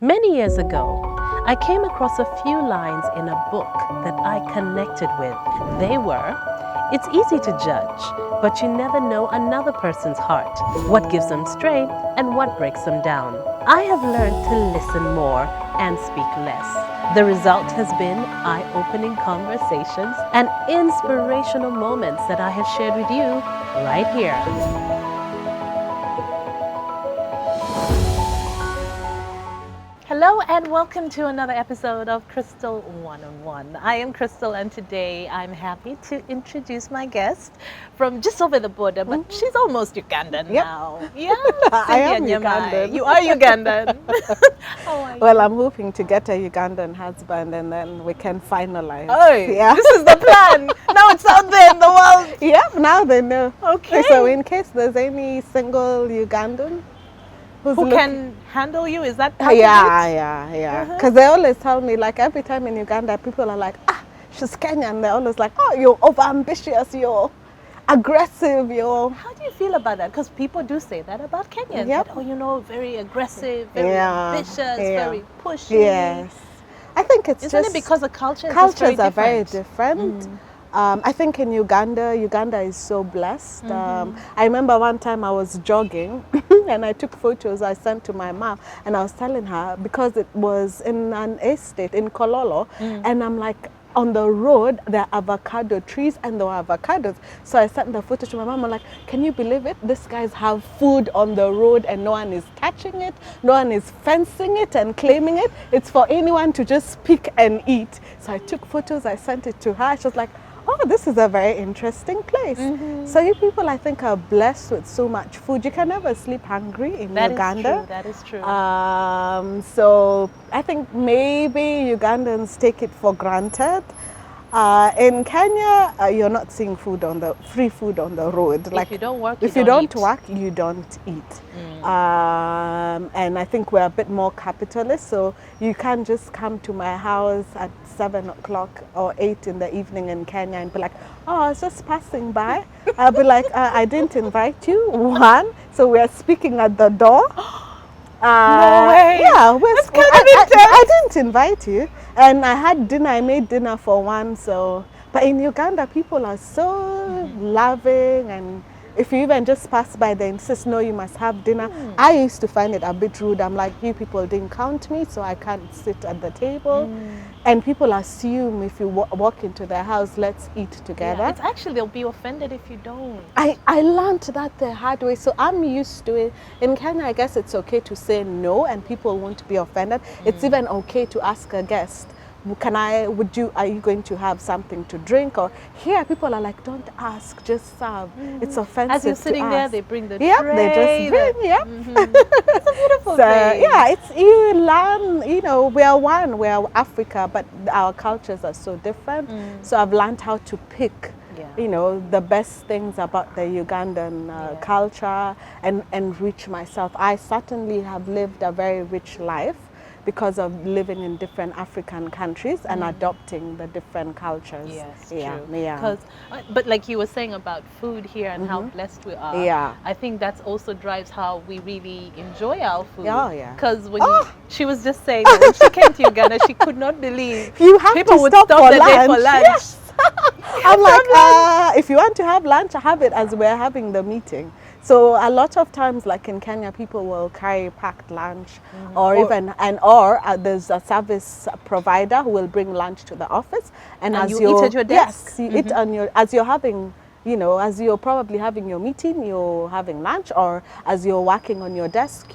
Many years ago, I came across a few lines in a book that I connected with. They were, "It's easy to judge, but you never know another person's heart, what gives them strength and what breaks them down." I have learned to listen more and speak less. The result has been eye-opening conversations and inspirational moments that I have shared with you right here. Hello and welcome to another episode of Crystal One-on-One. I am Crystal and today I'm happy to introduce my guest from just over the border, but she's almost Ugandan now. Yeah, I am Cynthia Nyamai. Ugandan. You are Ugandan. How are you? Well, I'm hoping to get a Ugandan husband and then we can finalize. Oh, yeah. This is the plan. Now it's out there in the world. Yep, now they know. Okay. So in case there's any single Ugandan Who can handle you? Is that part of it? Yeah. Because they always tell me, like every time in Uganda, people are like, she's Kenyan. They're always like, oh, you're overambitious, you're aggressive, you're... How do you feel about that? Because people do say that about Kenyans. Yep. That, very aggressive, very ambitious, very pushy. Yes. I think it's Isn't just... it because the cultures are very different. I think in Uganda is so blessed. I remember one time I was jogging and I took photos I sent to my mom and I was telling her, because it was in an estate in Kololo, and I'm like, on the road there are avocado trees and there were avocados. So I sent the photo to my mom. I'm like, can you believe it? These guys have food on the road and no one is touching it. No one is fencing it and claiming it. It's for anyone to just pick and eat. So I took photos, I sent it to her. She was like, oh, this is a very interesting place. So you people, I think, are blessed with so much food. You can never sleep hungry in Uganda. That is true. So I think maybe Ugandans take it for granted. In Kenya, you're not seeing free food on the road. Like, if you don't work, you don't eat. And I think we're a bit more capitalist, so you can't just come to my house at 7 o'clock or 8 in the evening in Kenya and be like, oh, I was just passing by. I'll be like, I didn't invite you, one, so we're speaking at the door. No way. Yeah, That's kind of intense. I didn't invite you, and I had dinner. I made dinner for one. So, but in Uganda, people are so loving, and if you even just pass by, they insist, no, you must have dinner. I used to find it a bit rude. I'm like, you people didn't count me, so I can't sit at the table. And people assume if you walk into their house, let's eat together. Yeah, it's actually, they'll be offended if you don't. I learned that the hard way, so I'm used to it. In Kenya, I guess it's okay to say no and people won't be offended. It's even okay to ask a guest, are you going to have something to drink? Or here people are like, don't ask, just serve. It's offensive. As you're sitting there, they bring the tray. They just bring, It's a beautiful thing. Yeah, you learn, we are one, we are Africa, but our cultures are so different. So I've learned how to pick the best things about the Ugandan culture and enrich myself. I certainly have lived a very rich life because of living in different African countries and adopting the different cultures. Yes, true. But like you were saying about food here and how blessed we are, I think that also drives how we really enjoy our food. Because when she was just saying that when she came to Uganda, she could not believe people would stop the day for lunch. Yes. I'm like, if you want to have lunch, have it as we're having the meeting. So a lot of times, like in Kenya, people will carry packed lunch, or there's a service provider who will bring lunch to the office, and as you eat at your desk. Yes, you eat as you're having, as you're probably having your meeting, you're having lunch, or as you're working on your desk,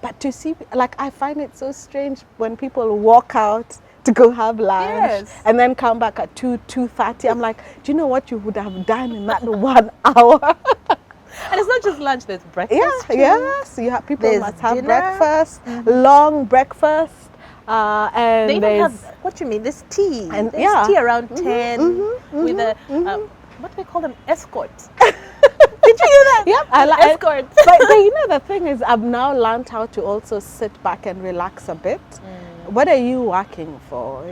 But to see, like, I find it so strange when people walk out to go have lunch and then come back at 2:30. I'm like, do you know what you would have done in that 1 hour? And it's not just lunch, there's breakfast too. Yes, people must have breakfast, long breakfast. And they even have, what do you mean, there's tea. And there's tea around 10 with a, what do we call them, escorts. Did you hear that? Yep, I like escorts. But the thing is, I've now learned how to also sit back and relax a bit. What are you working for?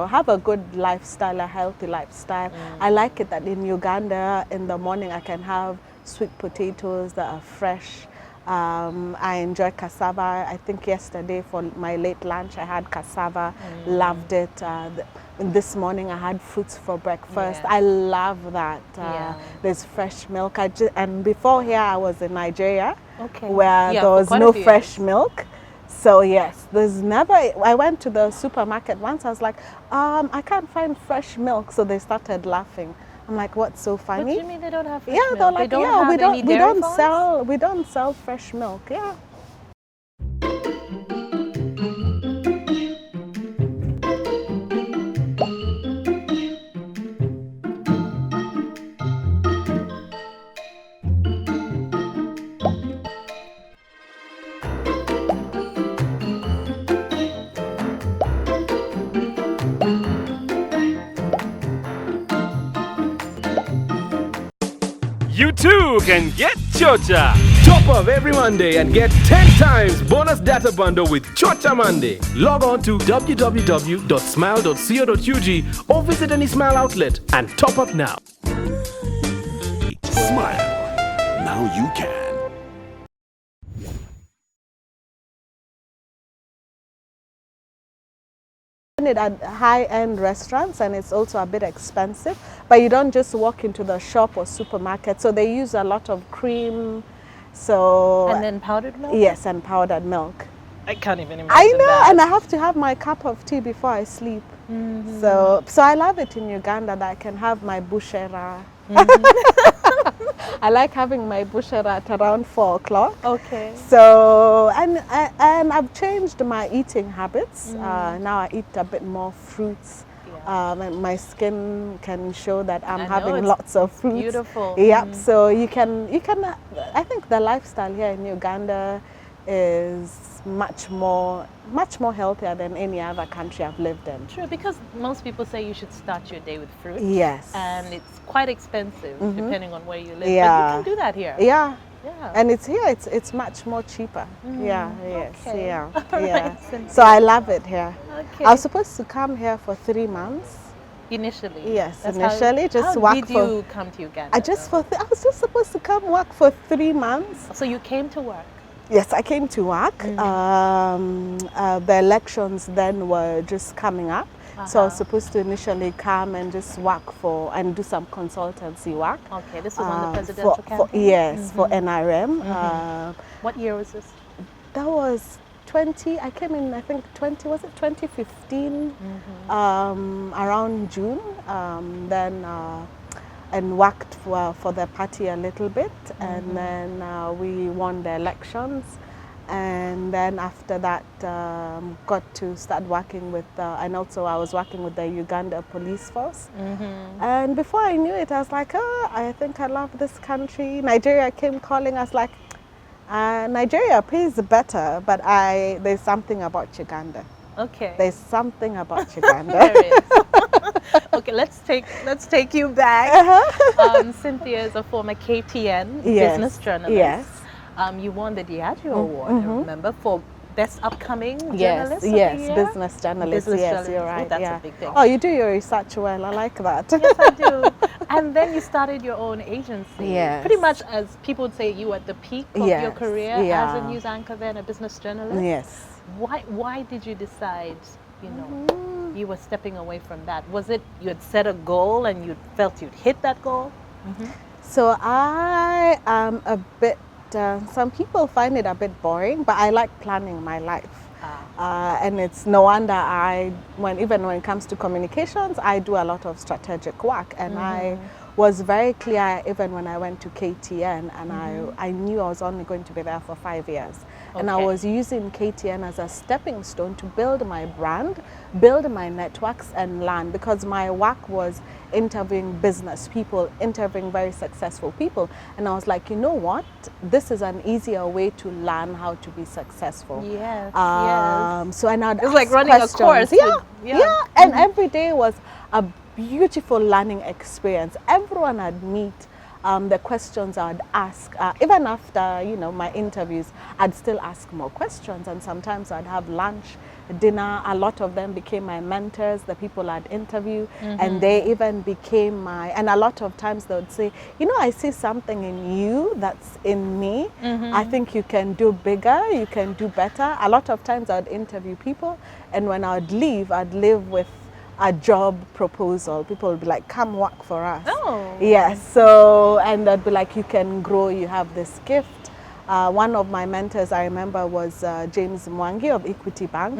Have a good lifestyle, a healthy lifestyle. I like it that in Uganda, in the morning, I can have sweet potatoes that are fresh. I enjoy cassava. I think yesterday for my late lunch I had cassava, loved it. This morning I had fruits for breakfast. Yeah. I love that. There's fresh milk. And before here I was in Nigeria, where there was no fresh milk. So yes, there's never, I went to the supermarket once, I was like, I can't find fresh milk. So they started laughing. I'm like, what's so funny? What do you mean they don't have fresh milk? They're like, we don't sell fresh milk. Yeah. You too can get Chocha. Top up every Monday and get 10 times bonus data bundle with Chocha Monday. Log on to www.smile.co.ug or visit any Smile outlet and top up now. Smile. Now you can. It at high-end restaurants, and it's also a bit expensive, but you don't just walk into the shop or supermarket, so they use a lot of cream. So and then powdered milk? Yes, and powdered milk. I can't even imagine I know, that. and I have to have my cup of tea before I sleep. So I love it in Uganda that I can have my bushera. I like having my bushera at around 4 o'clock. Okay. So, and I've changed my eating habits. Now I eat a bit more fruits. And my skin can show that I'm having lots of fruits. Beautiful. Yep. So you can. I think the lifestyle here in Uganda is much more healthier than any other country I've lived in. True, because most people say you should start your day with fruit. Yes. And it's quite expensive depending on where you live. Yeah. But you can do that here. Yeah. Yeah. And it's here. It's much more cheaper. Yeah. Yes. Okay. Yeah. All yeah. right, Cynthia. So I love it here. Okay. I was supposed to come here for 3 months. Initially? Yes, That's initially. How just work did you come to Uganda? I was just supposed to come work for 3 months. So you came to work? Yes, I came to work. The elections then were just coming up. So I was supposed to initially come and just work and do some consultancy work. Okay, this was on the presidential campaign? Yes, for NRM. What year was this? That was 20, I came in, I think 2015, around June, and worked for the party a little bit, and then we won the elections, and then after that got to start working with, and also I was working with the Uganda police force, and before I knew it I was like, I think I love this country. Nigeria came calling us like, Nigeria pays better, but there's something about Uganda. Okay. There's something about Uganda. There is. Okay, let's take you back. Cynthia is a former KTN business journalist. Yes. You won the Diageo Award, I remember, for Best Upcoming Journalist of the Yes, Year? business journalist. Business Yes, journalist. you're Oh, right. that's yeah. a big thing. Oh, you do your research well. I like that. Yes, I do. And then you started your own agency. Yes. Pretty much, as people would say, you were at the peak of your career as yeah. a news anchor, then a business journalist. Yes. Why did you decide, you were stepping away from that? Was it you had set a goal and you felt you'd hit that goal? So I am a bit, some people find it a bit boring, but I like planning my life. And it's no wonder even when it comes to communications, I do a lot of strategic work, and I was very clear even when I went to KTN, and I knew I was only going to be there for 5 years. And I was using KTN as a stepping stone to build my brand, build my networks, and learn, because my work was interviewing business people, interviewing very successful people. And I was like, you know what? This is an easier way to learn how to be successful. Yes, So and I'd It's like running questions. a course. Yeah. And every day was a beautiful learning experience. Everyone I'd meet, the questions I'd ask, even after my interviews, I'd still ask more questions, and sometimes I'd have lunch dinner. A lot of them became my mentors, the people I'd interview, and they even became my, and a lot of times they would say, you know, I see something in you that's in me. I think you can do bigger, you can do better. A lot of times I'd interview people, and when I'd leave with a job proposal. People would be like, come work for us. Oh. Yes, so, and they'd be like, you can grow, you have this gift. One of my mentors I remember was James Mwangi of Equity Bank,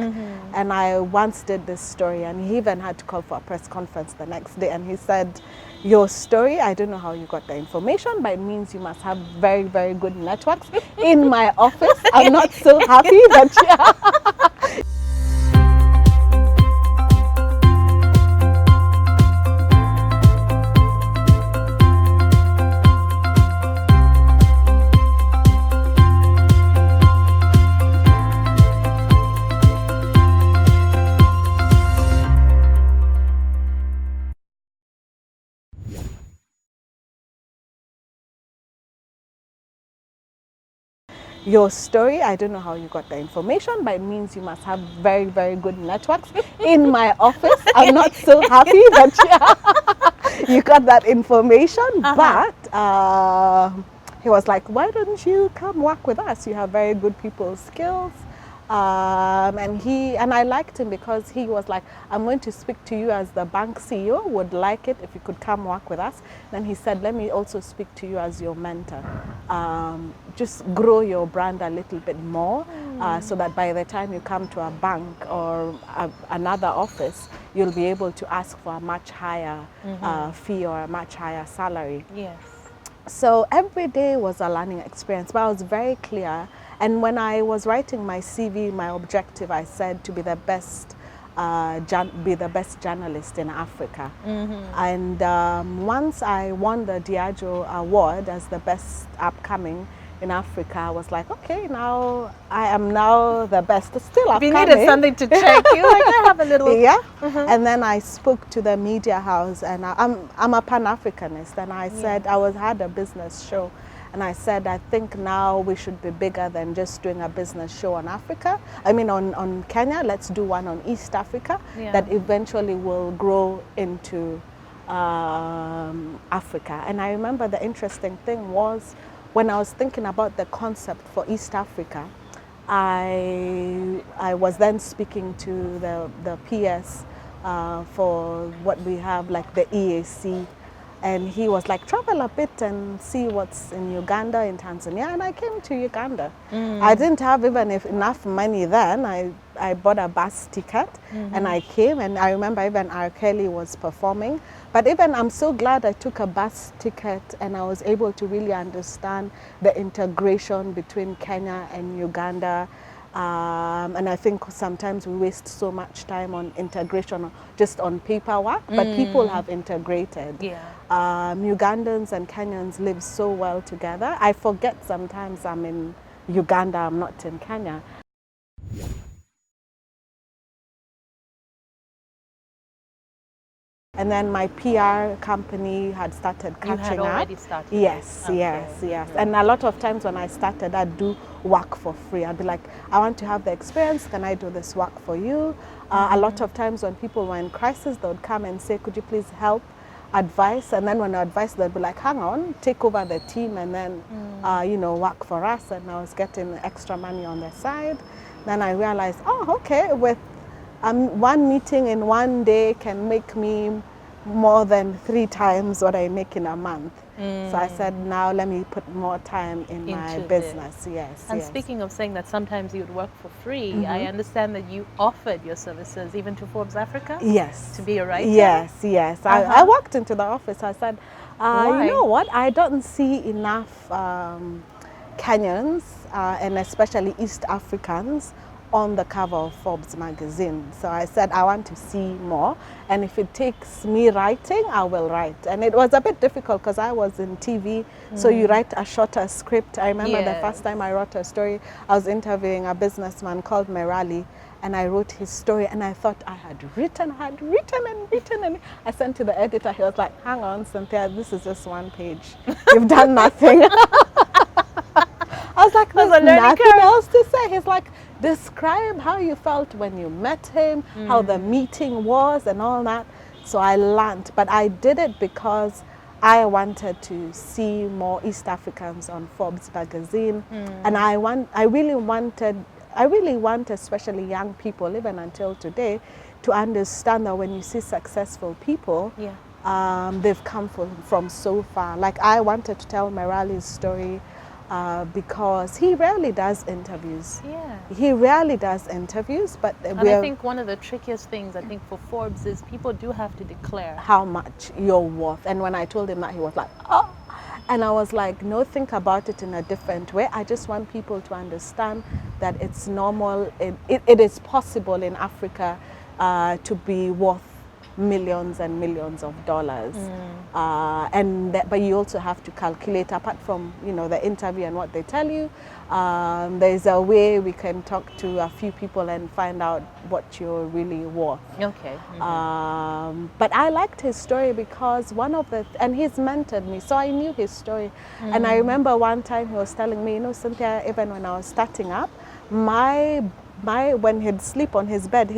and I once did this story, and he even had to call for a press conference the next day, and he said, your story, I don't know how you got the information, but it means you must have very, very good networks. In my office, I'm not so happy that your story, I don't know how you got the information, but it means you must have very, very good networks. In my office, I'm not so happy that you got that information, but he was like, why don't you come work with us? You have very good people skills. And I liked him because he was like, I'm going to speak to you as the bank CEO, would like it if you could come work with us. Then he said, let me also speak to you as your mentor. Just grow your brand a little bit more so that by the time you come to a bank or another office, you'll be able to ask for a much higher fee or a much higher salary. Yes. So every day was a learning experience, but I was very clear. And when I was writing my CV, my objective, I said to be the best, journalist in Africa. And once I won the Diageo Award as the best upcoming in Africa, I was like, okay, now I am now the best. Still upcoming. You needed something to check. You like, I have a little. Yeah. And then I spoke to the media house, and I'm a Pan-Africanist, and I said had a business show. And I said, I think now we should be bigger than just doing a business show on Africa. I mean, on Kenya, let's do one on East Africa that eventually will grow into Africa. And I remember the interesting thing was when I was thinking about the concept for East Africa, I was then speaking to the PS for what we have, like the EAC. And he was like, travel a bit and see what's in Uganda, in Tanzania. And I came to Uganda. I didn't have even enough money then. I bought a bus ticket and I came. And I remember even R. Kelly was performing. But even I'm so glad I took a bus ticket and I was able to really understand the integration between Kenya and Uganda. And I think sometimes we waste so much time on integration, just on paperwork, but people have integrated. Ugandans and Kenyans live so well together. I forget sometimes I'm in Uganda, I'm not in Kenya. And then my PR company had started catching up. You had already started? Yes, yes. And a lot of times when I started, I'd do work for free. I'd be like, I want to have the experience, can I do this work for you? A lot of times when people were in crisis, they would come and say, could you please help, advise? And then when I advise, they'd be like, hang on, take over the team and then, work for us. And I was getting extra money on the side. Then I realized, okay, with one meeting in one day can make me more than 3 times what I make in a month. So I said, now let me put more time in my business. Yes. And speaking of saying that sometimes you would work for free, I understand that you offered your services even to Forbes Africa? Yes. To be a writer? Yes. I walked into the office. I said, you know what? I don't see enough Kenyans and especially East Africans on the cover of Forbes magazine. So I said, I want to see more. And if it takes me writing, I will write. And it was a bit difficult because I was in TV. So you write a shorter script. I remember the first time I wrote a story, I was interviewing a businessman called Merali. And I wrote his story and I thought I had written. And I sent to the editor. He was like, hang on, Cynthia, this is just 1 page. You've done nothing. I was like, there's nothing else to say. He's like, describe how you felt when you met him, how the meeting was and all that. So I learned, but I did it because I wanted to see more East Africans on Forbes magazine, and I really want especially young people, even until today, to understand that when you see successful people, they've come from so far. Like I wanted to tell Merali's story because he rarely does interviews. Yeah. He rarely does interviews, but And I think one of the trickiest things, I think, for Forbes is people do have to declare how much you're worth. And when I told him that, he was like, oh. And I was like, no, think about it in a different way. I just want people to understand that it's normal. It is possible in Africa to be worth millions and millions of dollars. But you also have to calculate, apart from, you know, the interview and what they tell you, there's a way we can talk to a few people and find out what you're really worth. Okay. But I liked his story because and he's mentored me, so I knew his story. And I remember one time he was telling me, you know, Cynthia, even when I was starting up, when he'd sleep on his bed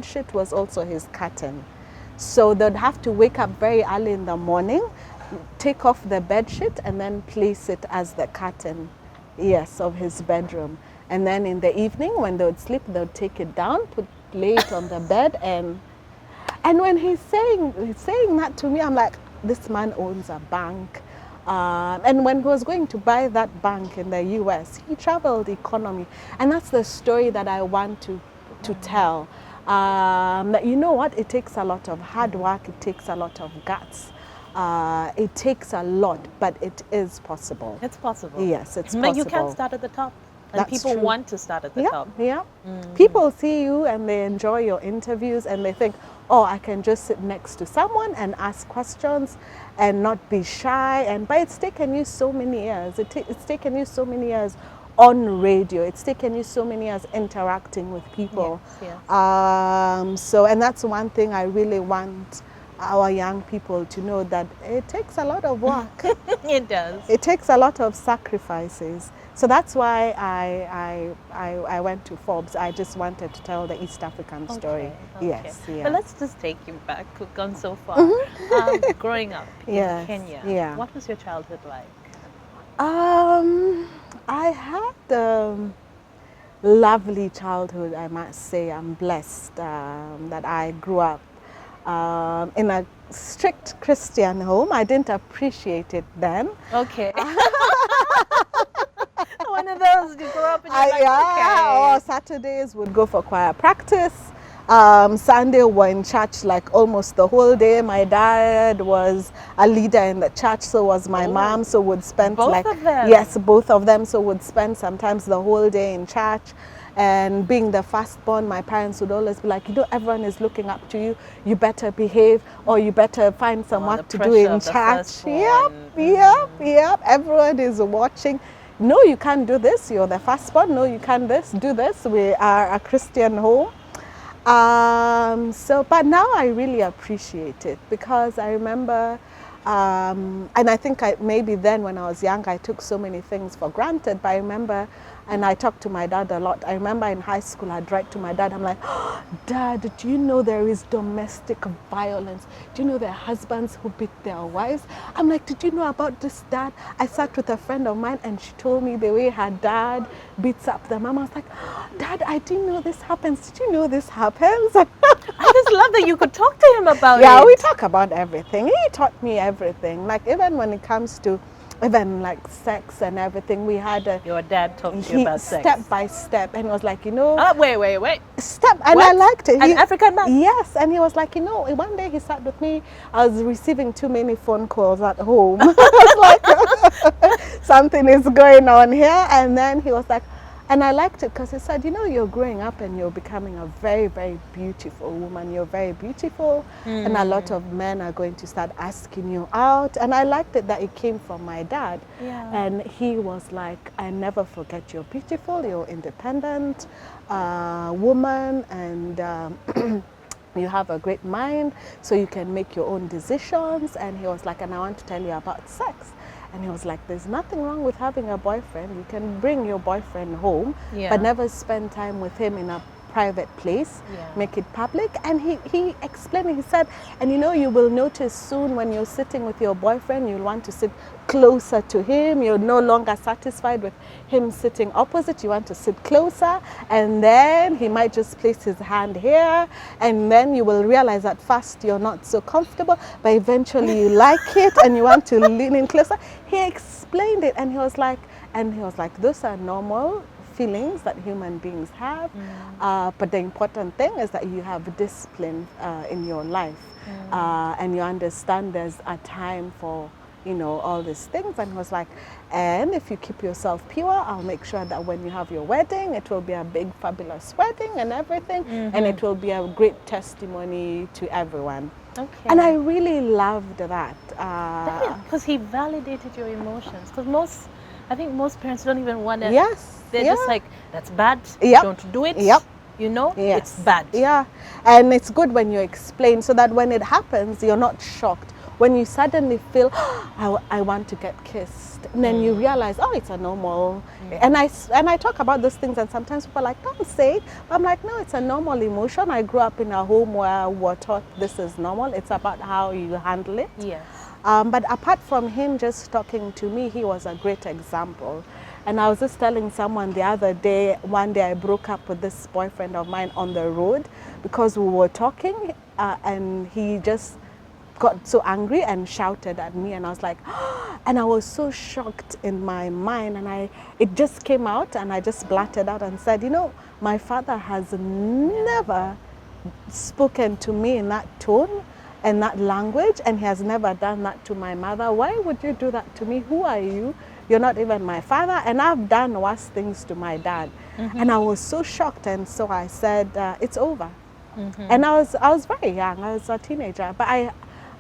sheet was also his curtain. So they'd have to wake up very early in the morning, take off the bed sheet and then place it as the curtain, of his bedroom. And then in the evening when they would sleep, they would take it down, lay it on the bed, and when he's saying that to me, I'm like, this man owns a bank. And when he was going to buy that bank in the US, he traveled economy. And that's the story that I want to tell. You know what? It takes a lot of hard work. It takes a lot of guts. It takes a lot, but it is possible. It's possible. Yes, it's But possible. you can't start at the top. And That's people true. want to start at the top. Yeah. People see you and they enjoy your interviews and they think, oh, I can just sit next to someone and ask questions and not be shy. But it's taken you so many years. It's taken you so many years on radio. It's taken you so many years interacting with people. Yes. And that's one thing I really want our young people to know, that it takes a lot of work. It does. It takes a lot of sacrifices. So that's why I went to Forbes. I just wanted to tell the East African story. Okay. Yes. Yeah. But let's just take you back. We've gone so far. Growing up in Kenya, what was your childhood like? I had a lovely childhood, I must say. I'm blessed that I grew up in a strict Christian home. I didn't appreciate it then. Okay. One of those, you grow up and you're like, Or Saturdays would go for choir practice. Sunday we're in church like almost the whole day. My dad was a leader in the church, so was my mom, so would spend both of them? Yes, both of them, so would spend sometimes the whole day in church. And being the firstborn, my parents would always be like, you know, everyone is looking up to you, you better behave, or you better find some work to do in church. Yep, everyone is watching. No, you can't do this, you're the firstborn. No, you can't do this. We are a Christian home. But now I really appreciate it, because I remember, and I think maybe then when I was young, I took so many things for granted, but I remember, and I talked to my dad a lot. I remember in high school, I'd write to my dad, I'm like, oh, Dad, do you know there is domestic violence? Do you know there are husbands who beat their wives? I'm like, did you know about this, Dad? I sat with a friend of mine and she told me the way her dad beats up the mom. I was like, oh, Dad, I didn't know this happens. Did you know this happens? I just love that you could talk to him about it. Yeah, we talk about everything. He taught me everything. Like even when it comes to like sex and everything, we had your dad talked to you about sex step by step, and was like, you know, wait, step, and what? I liked it. An African man? Yes, and he was like, you know, one day he sat with me. I was receiving too many phone calls at home. I was like, something is going on here, and then he was like, and I liked it because he said, you know, you're growing up and you're becoming a very, very beautiful woman. You're very beautiful, and a lot of men are going to start asking you out. And I liked it that it came from my dad. Yeah. And he was like, I never forget you're beautiful, you're independent woman, and you have a great mind, so you can make your own decisions. And he was like, and I want to tell you about sex. And he was like, there's nothing wrong with having a boyfriend. You can bring your boyfriend home, Yeah. but never spend time with him in a private place, Yeah. make it public. And he explained, he said, and you know, you will notice soon when you're sitting with your boyfriend, you'll want to sit closer to him. You're no longer satisfied with him sitting opposite. You want to sit closer, and then he might just place his hand here, and then you will realize at first you're not so comfortable, but eventually you like it and you want to lean in closer. He explained it, and he was like, those are normal feelings that human beings have, but the important thing is that you have discipline in your life, and you understand there's a time for, you know, all these things. And he was like, and if you keep yourself pure, I'll make sure that when you have your wedding, it will be a big fabulous wedding and everything, and it will be a great testimony to everyone. Okay. And I really loved that. Because he validated your emotions. Because I think most parents don't even want to. Yes. They're just like, that's bad. Yep. Don't do it. Yep. You know, Yes. it's bad. Yeah, and it's good when you explain so that when it happens, you're not shocked. When you suddenly feel, I want to get kissed, and then you realize, oh, it's a normal. And I talk about those things, and sometimes people are like, don't say it. But I'm like, no, it's a normal emotion. I grew up in a home where we're taught this is normal. It's about how you handle it. Yes. But apart from him just talking to me, he was a great example. And I was just telling someone the other day, one day I broke up with this boyfriend of mine on the road because we were talking, and he just got so angry and shouted at me, and I was like, and I was so shocked in my mind, and it just came out, and I just blurted out and said, you know, my father has never spoken to me in that tone and that language, and he has never done that to my mother. Why would you do that to me? Who are you? You're not even my father, and I've done worse things to my dad. And I was so shocked, and so I said, it's over. And I was very young. I was a teenager, but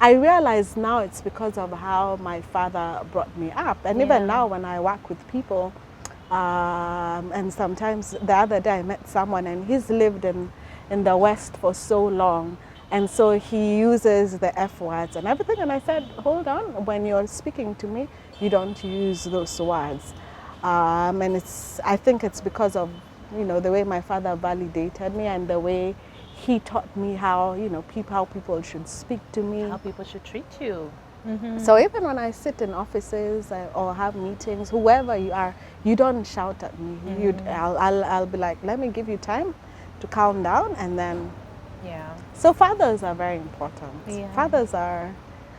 I realize now it's because of how my father brought me up. And even now when I work with people, and sometimes the other day I met someone, and he's lived in the West for so long, and so he uses the F words and everything. And I said, hold on, when you're speaking to me, you don't use those words. And I think it's because of, you know, the way my father validated me and the way he taught me how, you know, how people should speak to me. How people should treat you. So even when I sit in offices or have meetings, whoever you are, you don't shout at me. I'll be like, let me give you time to calm down, and then. Yeah. So fathers are very important. Yeah. Fathers are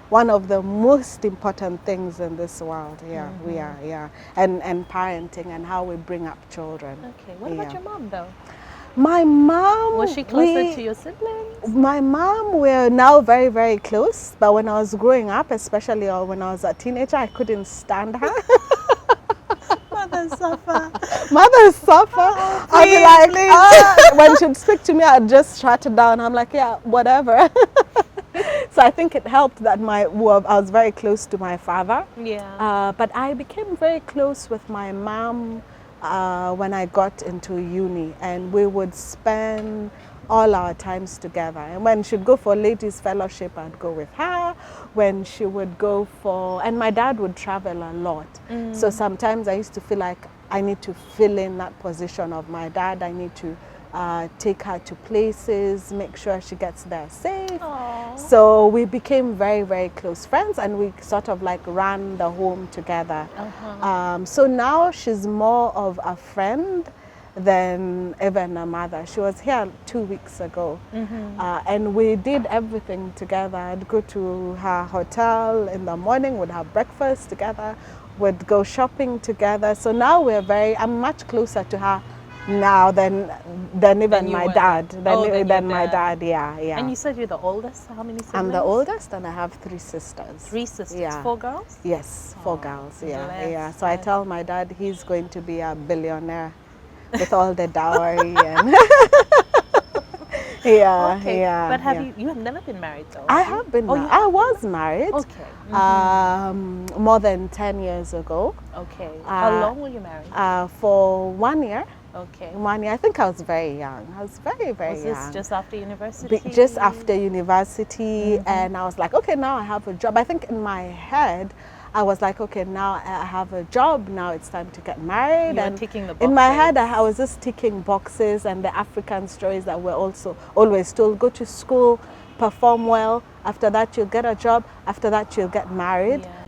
one of the most important things in this world. Yeah, we are. Yeah, and parenting and how we bring up children. Okay. What about your mom, though? My mom. Was she closer to your siblings? My mom, we're now very, very close. But when I was growing up, especially when I was a teenager, I couldn't stand her. Mothers suffer. Mothers suffer. I'd be like, when she'd speak to me, I'd just shut it down. I'm like, yeah, whatever. So I think it helped that I was very close to my father. Yeah. But I became very close with my mom when I got into uni, and we would spend all our times together. And when she'd go for ladies fellowship, I'd go with her. When she would go for, and my dad would travel a lot. So sometimes I used to feel like I need to fill in that position of my dad. I need to take her to places, make sure she gets there safe. Aww. So we became very, very close friends, and we sort of like ran the home together. So now she's more of a friend than even a mother. She was here 2 weeks ago, and we did everything together. I'd go to her hotel in the morning, would have breakfast together, would go shopping together. So now I'm much closer to her now than even my dad. Than my dad, yeah. And you said you're the oldest. How many siblings? I'm the oldest, and I have 3 sisters. 3 sisters. Yeah. 4 girls? Yes, 4 girls. Yeah, bless. yeah. So I tell my dad he's going to be a billionaire with all the dowry and yeah, Okay. yeah. But yeah. you have never been married, though? I have been. you I was married. Okay. More than 10 years ago. Okay. How long were you married? For 1 year. Okay. 1 year. I think I was very young. I was very, very Was young. this just after university? Just after university, and I was like, okay, now I have a job. I think in my head, I was like, okay, now I have a job, now it's time to get married. You were and ticking the in my boxes. head, I was just ticking boxes, and the African stories that were also always told: go to school, perform well, after that you'll get a job, after that you'll get married. Yeah.